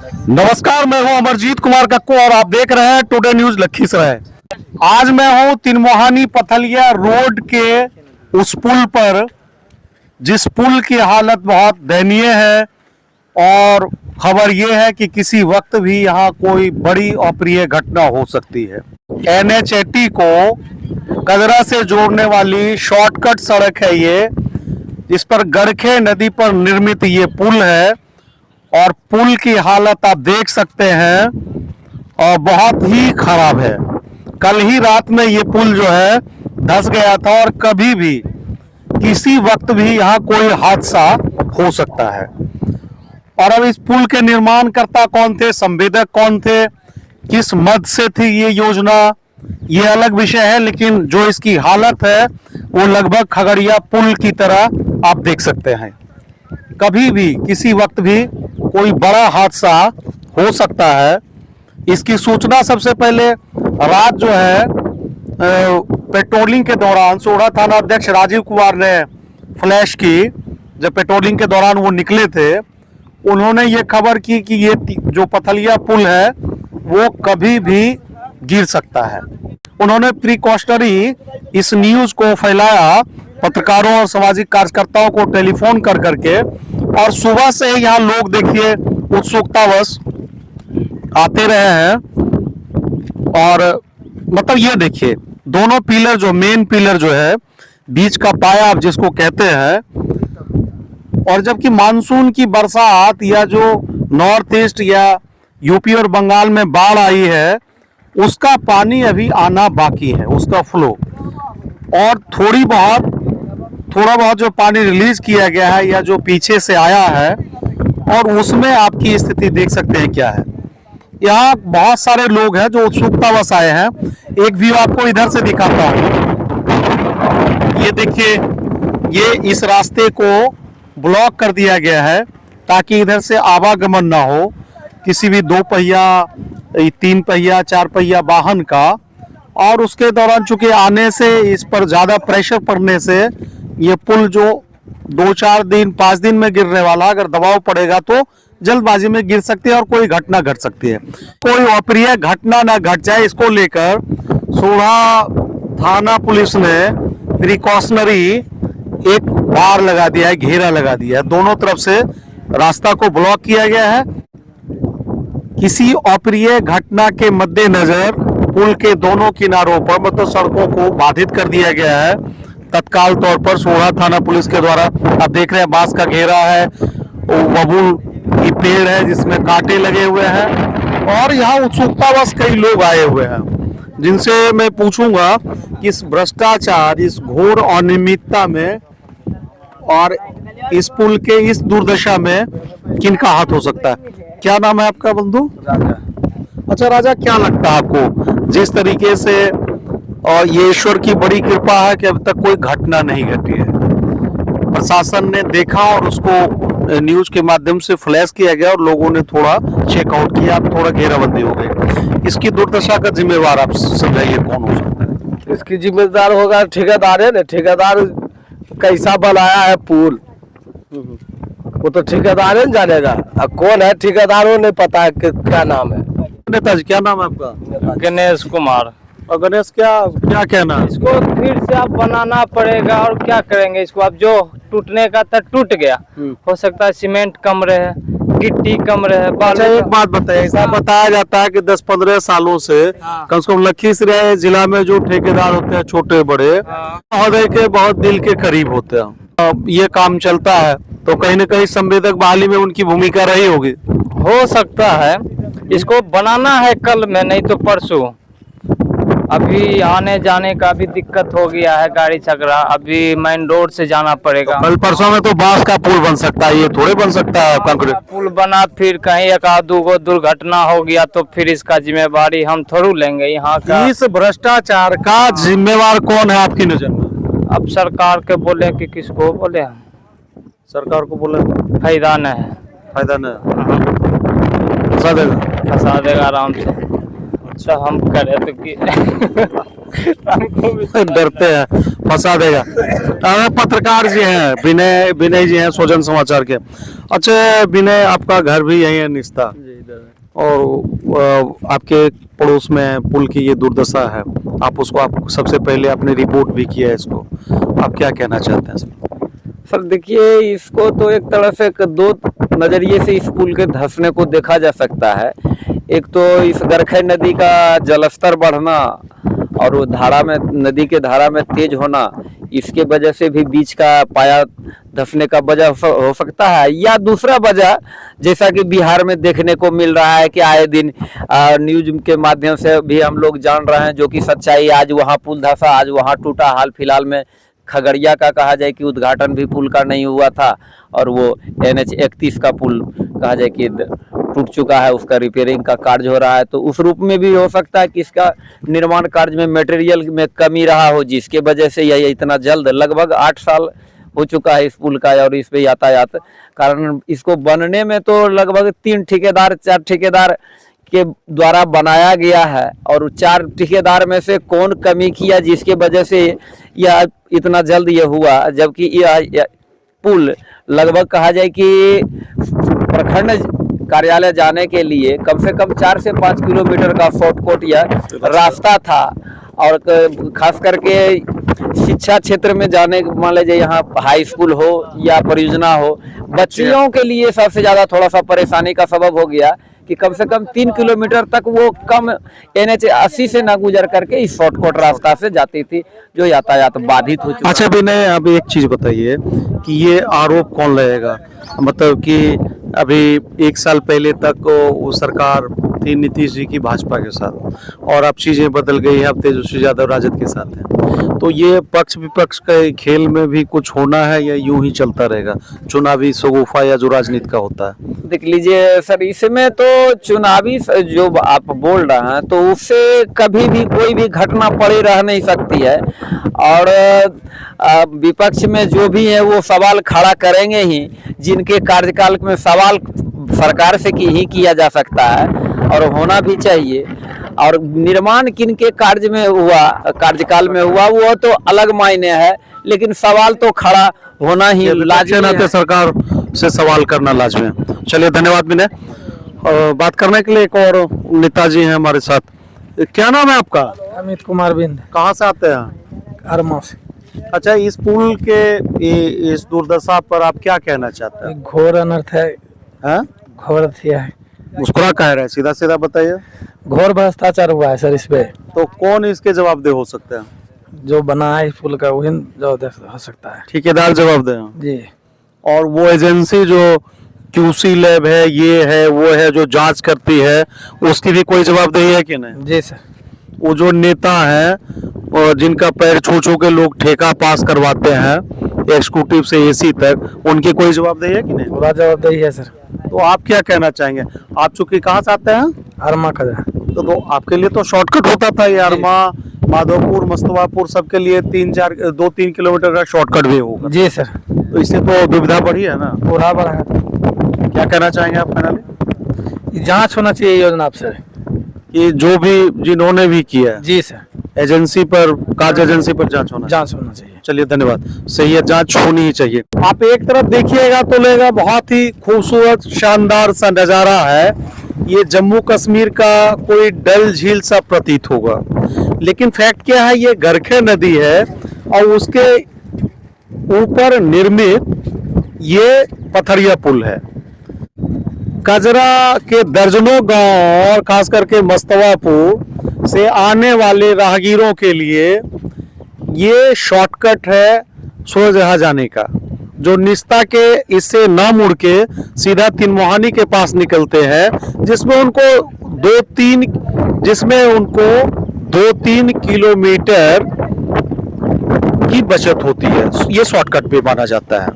नमस्कार, मैं हूं अमरजीत कुमार कक्कू और आप देख रहे हैं टुडे न्यूज लखीसराय। आज मैं हूं तिनमोहानी पथलिया रोड के उस पुल पर, जिस पुल की हालत बहुत दयनीय है और खबर यह है कि किसी वक्त भी यहां कोई बड़ी अप्रिय घटना हो सकती है। NH80 को कदरा से जोड़ने वाली शॉर्टकट सड़क है ये, जिस पर गड़खे नदी पर निर्मित ये पुल है और पुल की हालत आप देख सकते हैं और बहुत ही खराब है। कल ही रात में ये पुल जो है धंस गया था और कभी भी किसी वक्त भी यहाँ कोई हादसा हो सकता है। और अब इस पुल के निर्माणकर्ता कौन थे, संवेदक कौन थे, किस मद से थी ये योजना, ये अलग विषय है, लेकिन जो इसकी हालत है वो लगभग खगड़िया पुल की तरह आप देख सकते हैं। कभी भी किसी वक्त भी कोई बड़ा हादसा हो सकता है। इसकी सूचना सबसे पहले रात जो है पेट्रोलिंग के दौरान सोढ़ा थाना अध्यक्ष राजीव कुमार ने फ्लैश की। जब पेट्रोलिंग के दौरान वो निकले थे, उन्होंने ये खबर की कि ये जो पथलिया पुल है वो कभी भी गिर सकता है। उन्होंने प्रिकॉशनरी इस न्यूज को फैलाया पत्रकारों और सामाजिक कार्यकर्ताओं को टेलीफोन कर करके, और सुबह से यहाँ लोग देखिए उत्सुकतावश आते रहे हैं। और मतलब ये देखिए, दोनों पिलर जो मेन पिलर जो है, बीच का पाया आप जिसको कहते हैं, और जबकि मानसून की बरसात या जो नॉर्थ ईस्ट या यूपी और बंगाल में बाढ़ आई है उसका पानी अभी आना बाकी है, उसका फ्लो, और थोड़ा बहुत जो पानी रिलीज किया गया है या जो पीछे से आया है, और उसमें आपकी स्थिति देख सकते हैं क्या है। यहाँ बहुत सारे लोग हैं जो उत्सुकतावश आए हैं। एक व्यू आपको इधर से दिखाता हूँ। ये देखिए, ये इस रास्ते को ब्लॉक कर दिया गया है ताकि इधर से आवागमन ना हो किसी भी 2 पहिया, 3 पहिया, 4 पहिया वाहन का। और उसके दौरान चूंकि आने से इस पर ज्यादा प्रेशर पड़ने से ये पुल जो 2-4 दिन 5 दिन में गिरने वाला, अगर दबाव पड़ेगा तो जल्दबाजी में गिर सकती है और कोई घटना घट सकती है। कोई अप्रिय घटना ना घट जाए, इसको लेकर सोढ़ा थाना पुलिस ने प्रिकॉशनरी एक बार लगा दिया है, घेरा लगा दिया है। दोनों तरफ से रास्ता को ब्लॉक किया गया है। किसी अप्रिय घटना के मद्देनजर पुल के दोनों किनारों पर मतलब सड़कों को बाधित कर दिया गया है तत्काल तौर पर सोढ़ा थाना पुलिस के द्वारा। आप देख रहे हैं बांस का घेरा है, बबूल की पेड़ है जिसमें कांटे लगे हुए हैं, और यहाँ उत्सुकतावश कई लोग आए हुए हैं जिनसे मैं पूछूंगा कि इस भ्रष्टाचार, इस घोर अनियमितता में और इस पुल के इस दुर्दशा में किनका हाथ हो सकता है। क्या नाम है आपका बंधु? राजा। अच्छा राजा, क्या लगता है आपको जिस तरीके से, और ये ईश्वर की बड़ी कृपा है कि अब तक कोई घटना नहीं घटी है, प्रशासन ने देखा और उसको न्यूज के माध्यम से फ्लैश किया गया और लोगों ने थोड़ा चेकआउट किया, अब थोड़ा घेराबंदी हो गई, इसकी दुर्दशा का जिम्मेवार आप समझाइए कौन हो सकता है? इसकी जिम्मेदार होगा ठेकेदार है ना। ठेकेदार कैसा बनाया है पुल, वो तो ठेकेदार ही जानेगा। अब कौन है ठेकेदारों ने पता है कि क्या नाम है। नेताजी, क्या नाम है आपका? गणेश कुमार। और गणेश, क्या कहना है? इसको फिर से आप बनाना पड़ेगा और क्या करेंगे इसको। अब जो टूटने का था टूट गया, हो सकता है सीमेंट कम रहे, गिट्टी कम रहे। अच्छा एक बात बताइए, ऐसा बताया जाता है कि 10-15 सालों से कम से लखीसराय जिला में जो ठेकेदार होते हैं छोटे बड़े, महोदय के बहुत दिल के करीब होते हैं। ये काम चलता है तो कहीं न कहीं संवेदक बहाली में उनकी भूमिका रही होगी। हो सकता है इसको बनाना है कल में, नहीं तो परसों। अभी आने जाने का भी दिक्कत हो गया है, गाड़ी छकड़ा, अभी मेन रोड से जाना पड़ेगा। कल परसों में तो बांस का पुल बन सकता है, ये थोड़े बन सकता है कंक्रीट पुल बना, फिर कहीं 1-2 दुर्घटना हो गया तो फिर इसका जिम्मेवारी हम थोड़ू लेंगे यहाँ का। इस भ्रष्टाचार का जिम्मेवार कौन है आपकी नजर में? अब सरकार के बोले कि किसको बोले हम? सरकार को बोले फायदा नहीं है। फायदा नहीं, फंसा देगा आराम से। अच्छा हम करे तो कि डरते हैं फंसा देगा। पत्रकार जी हैं, विनय जी हैं, स्वजन समाचार के। अच्छा विनय, आपका घर भी यही है निस्ता? और आपके पड़ोस में पुल की ये दुर्दशा है, आप सबसे पहले आपने रिपोर्ट भी किया है इसको, आप क्या कहना चाहते हैं इसमें? सर देखिए, इसको तो एक तरह से दो नज़रिए से इस पुल के धंसने को देखा जा सकता है। एक तो इस गरखै नदी का जलस्तर बढ़ना और वो धारा में, नदी के धारा में तेज होना, इसके वजह से भी बीच का पाया धंसने का वजह हो सकता है। या दूसरा वजह, जैसा कि बिहार में देखने को मिल रहा है कि आए दिन न्यूज के माध्यम से भी हम लोग जान रहे हैं, जो कि सच्चाई, आज वहाँ पुल धंसा, आज वहाँ टूटा। हाल फिलहाल में खगड़िया का कहा जाए कि उद्घाटन भी पुल का नहीं हुआ था, और वो NH 31 का पुल कहा जाए कि टूट चुका है, उसका रिपेयरिंग का कार्य हो रहा है। तो उस रूप में भी हो सकता है कि इसका निर्माण कार्य में मटेरियल में कमी रहा हो, जिसके वजह से यह इतना जल्द, लगभग 8 साल हो चुका है इस पुल का, और इस पे यातायात कारण इसको बनने में तो लगभग 3 ठेकेदार 4 ठेकेदार के द्वारा बनाया गया है, और 4 ठेकेदार में से कौन कमी किया जिसके वजह से यह इतना जल्द ये हुआ। जबकि यह पुल लगभग कहा जाए कि प्रखंड कार्यालय जाने के लिए कम से कम 4 से 5 किलोमीटर का शॉर्टकट यह रास्ता था। और खास करके शिक्षा क्षेत्र में जाने, मान लीजिए यहाँ हाई स्कूल हो या परियोजना हो, बच्चियों के लिए सबसे ज़्यादा थोड़ा सा परेशानी का सबब हो गया कि कम से कम 3 किलोमीटर तक वो कम NH 80 से ना गुजर करके इस शॉर्टकट रास्ता से जाती थी, जो यातायात बाधित हो चुका। अच्छा विनय, अब एक चीज बताइए कि ये आरोप कौन लगेगा? मतलब कि अभी 1 साल पहले तक वो सरकार थी नीतीश जी की भाजपा के साथ, और अब चीजें बदल गई है, अब तेजस्वी यादव राजद के साथ है। तो ये पक्ष विपक्ष के खेल में भी कुछ होना है या यूं ही चलता रहेगा, चुनावी शगुफा या जो राजनीति का होता है? देख लीजिए सर, इसमें तो चुनावी जो आप बोल रहे हैं, तो उससे कभी भी कोई भी घटना पड़े रह नहीं सकती है, और विपक्ष में जो भी है वो सवाल खड़ा करेंगे ही, जिनके कार्यकाल में सवाल सरकार से ही किया जा सकता है और होना भी चाहिए। और निर्माण किनके कार्य में हुआ, कार्यकाल में हुआ, वो तो अलग मायने है, लेकिन सवाल तो खड़ा होना ही लाजिमी है। सरकार से सवाल करना लाजमी है। चलिए, धन्यवाद विनय। बात करने के लिए एक और नेताजी हैं हमारे साथ। क्या नाम है आपका? अमित कुमार बिंद, कहाँ से आते हैं? अरमा से। अच्छा, इस पुल के इस दुर्दशा पर आप क्या कहना चाहते हैं? एक घोर अनर्थ है, हैं? घोर हत्या है, मुस्कुरा कह रहे हैं, सीधा सीधा बताइए। घोर भ्रष्टाचार हुआ है सर इस पे। तो कौन इसके जवाबदेह हो सकते हैं? जो बना है इस पुल का वही जवाबदेह हो सकता है। ठेकेदार जवाबदेह हैं। जी, और वो एजेंसी जो QC लैब है, ये है, वो है, जो जांच करती है, उसकी भी कोई जवाबदेही है कि नहीं? जी सर। वो जो नेता हैं और जिनका पैर छू छू के लोग ठेका पास करवाते हैं, एग्जीक्यूटिव से AC तक, उनकी कोई जवाबदेही है कि नहीं? पूरा जवाबदेही है सर। तो आप क्या कहना चाहेंगे? आप चूंकि कहाँ से आते हैं? अरमा का तो आपके लिए तो शॉर्टकट होता था ये, अरमा, माधोपुर, मस्तवापुर, सबके लिए 2-3 किलोमीटर का शॉर्टकट भी होगा। जी सर। तो इससे तो दुविधा बढ़ी है ना? पूरा बढ़ा है। क्या कहना चाहेंगे आप फाइनली? जांच होना चाहिए योजना आप सर, कि जो भी जिन्होंने भी किया है, जी सर, एजेंसी पर, काज एजेंसी पर जांच होना चाहिए। चलिए, धन्यवाद। सही है, जांच होनी ही चाहिए। आप एक तरफ देखिएगा तो लगेगा बहुत ही खूबसूरत शानदार सा नजारा है, ये जम्मू कश्मीर का कोई डल झील सा प्रतीत होगा, लेकिन फैक्ट क्या है, ये गरखै नदी है और उसके ऊपर निर्मित ये पथरिया पुल है। कजरा के दर्जनों गांव और खास करके मस्तवापुर से आने वाले राहगीरों के लिए ये शॉर्टकट है सूरजहां जाने का, जो निस्ता के इससे ना मुड़ के सीधा तिनमोहानी के पास निकलते हैं, जिसमें उनको 2-3 किलोमीटर की बचत होती है। ये शॉर्टकट भी माना जाता है।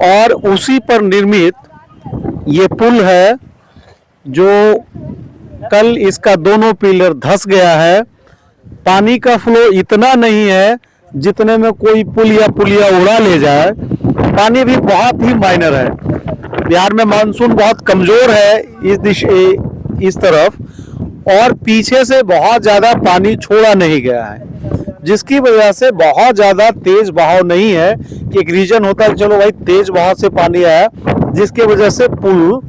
और उसी पर निर्मित ये पुल है, जो कल इसका दोनों पिलर धंस गया है। पानी का फ्लो इतना नहीं है जितने में कोई पुल या पुलिया उड़ा ले जाए, पानी भी बहुत ही माइनर है। बिहार में मानसून बहुत कमजोर है इस तरफ, और पीछे से बहुत ज्यादा पानी छोड़ा नहीं गया है, जिसकी वजह से बहुत ज्यादा तेज बहाव नहीं है। कि एक रीजन होता है चलो भाई तेज बहाव से पानी आया, जिसके वजह से पुल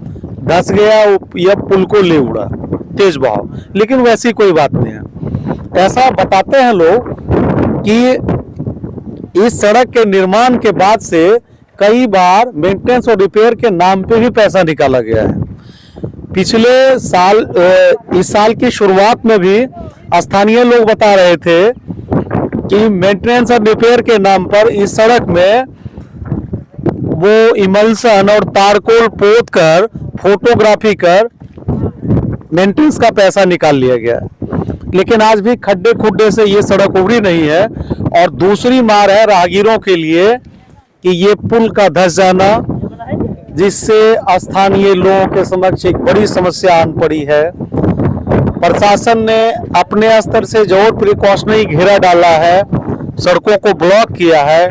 धस गया, यह पुल को ले उड़ा तेज बहाव। लेकिन वैसी कोई बात नहीं है। ऐसा बताते हैं लोग कि इस सड़क के निर्माण के बाद से कई बार मेंटेनेंस और रिपेयर के नाम पे भी पैसा निकाला गया है। पिछले साल इस साल की शुरुआत में भी स्थानीय लोग बता रहे थे कि मेंटेनेंस और रिपेयर के नाम पर इस सड़क में वो इमल्सन और तारकोल पोत कर फोटोग्राफी कर मेंटेनेंस का पैसा निकाल लिया गया। लेकिन आज भी खड्डे खुड्डे से ये सड़क उभरी नहीं है। और दूसरी मार है राहगीरों के लिए कि ये पुल का धंस जाना, जिससे स्थानीय लोगों के समक्ष एक बड़ी समस्या आन पड़ी है। प्रशासन ने अपने स्तर से जरूर प्रिकॉशनरी घेरा डाला है, सड़कों को ब्लॉक किया है।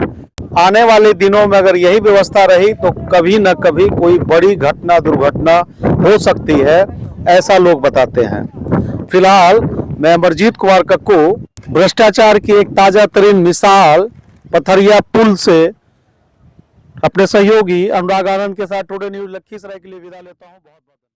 आने वाले दिनों में अगर यही व्यवस्था रही तो कभी न कभी कोई बड़ी घटना दुर्घटना हो सकती है, ऐसा लोग बताते हैं। फिलहाल मैं अमरजीत कुमार कक्कू भ्रष्टाचार की एक ताजा तरीन मिसाल पथरिया पुल से अपने सहयोगी अनुराग आनंद के साथ टुडे न्यूज लखीसराय के लिए विदा लेता हूं। बहुत बहुत